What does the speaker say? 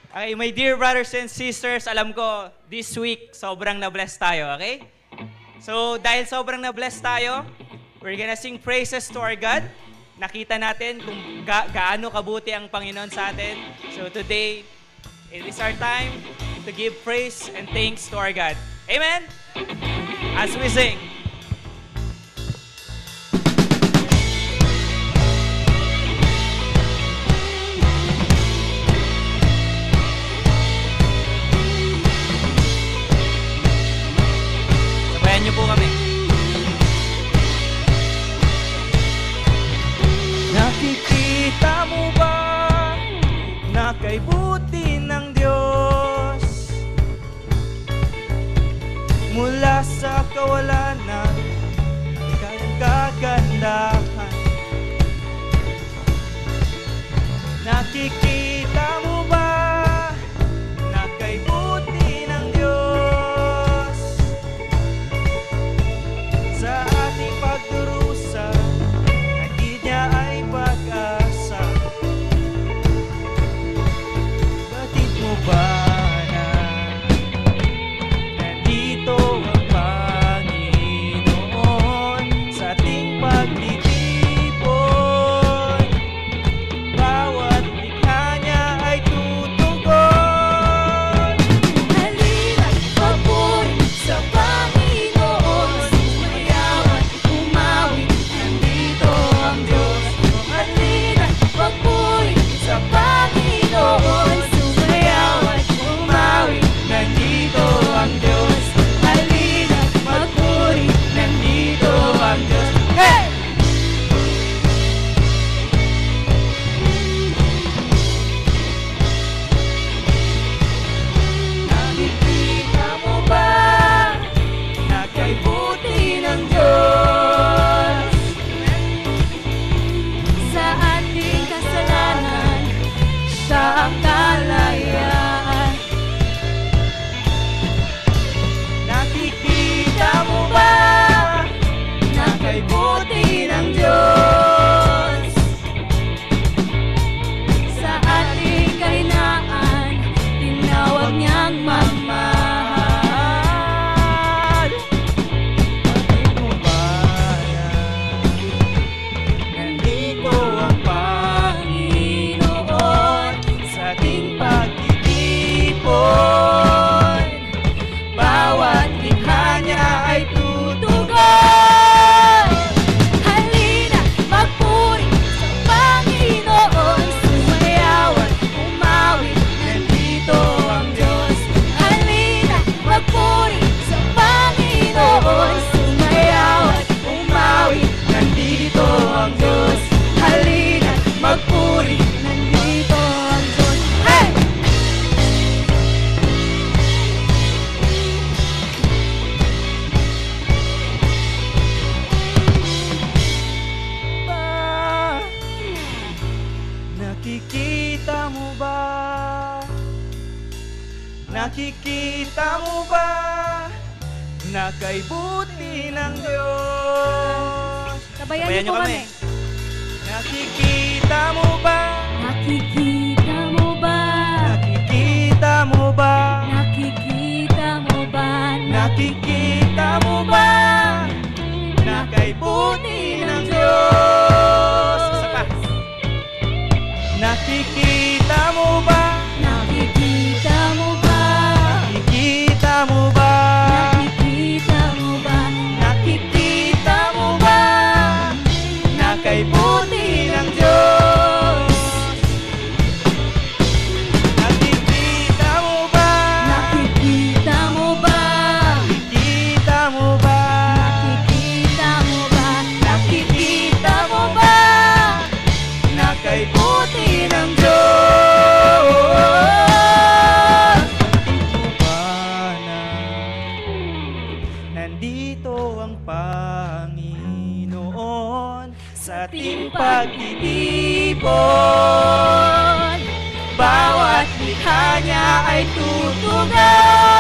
Okay, my dear brothers and sisters, alam ko, this week, sobrang na-bless tayo, okay? So, dahil sobrang na-bless tayo, we're gonna sing praises to our God. Nakita natin kung gaano kabuti ang Panginoon sa atin. So, today, it is our time to give praise and thanks to our God. Amen? As we sing. Sabayan niyo po kami. Nakikita mo ba na kay buti ng Diyos? Mula sa kawalan kayang kagandahan. Nakikita mo ba na kay buti ng Diyos? Sa ating pagdurusa, hindi niya ay pag-asa. Batid mo ba na nandito ang Panginoon sa ating pagtitipon? Bawat likha niya ay tutugon. Halina't papuri sa Panginoon, sumayaw at umawit, nandito ang Diyos. Halina't papuri sa Panginoon, sumayaw at umawit, nandito ang Diyos. Halina't magpuri, nandito ang Diyos. Hey! Nakikita mo ba na kay buti ng Diyos? Sa ating kasalanan, siya ang kalayaan. Nakikita mo ba Na kay buti ng Diyos, sa ating kahinaan, tinawag niyang mamahal. Batid mo ba na nandito ang Panginoon sa ating pagtitipon? Bawat likha niya ay Tugon! Halina, magpuri sa Panginoon, sumayaw at umawit, nandito ang Diyos. Halina, magpuri sa Panginoon, sumayaw at umawit, nandito ang Diyos. Halina, magpuri, nandito ang Diyos. Hey! ba? Nakikita mo ba? Nakikita mo ba na kay buti ng Diyos? Sabayan niyo po kami. Nakikita mo ba? Nakikita mo ba? Nakikita mo ba? Nakikita mo ba? Nakikita mo ba na kay buti ng Diyos? Isa pa. Nakikita mo ba? Nakikita mo ba? Nakikita mo ba? Nakikita mo ba? Nakikita mo ba na kay buti ng Diyos? Nakikita mo ba? Nakikita mo ba? Nakikita mo ba? Nakikita mo ba? Nakikita mo ba na kay buti ng Diyos? Nandito ang Panginoon sa ating pagtitipon. Bawat likha niya ay tutugan.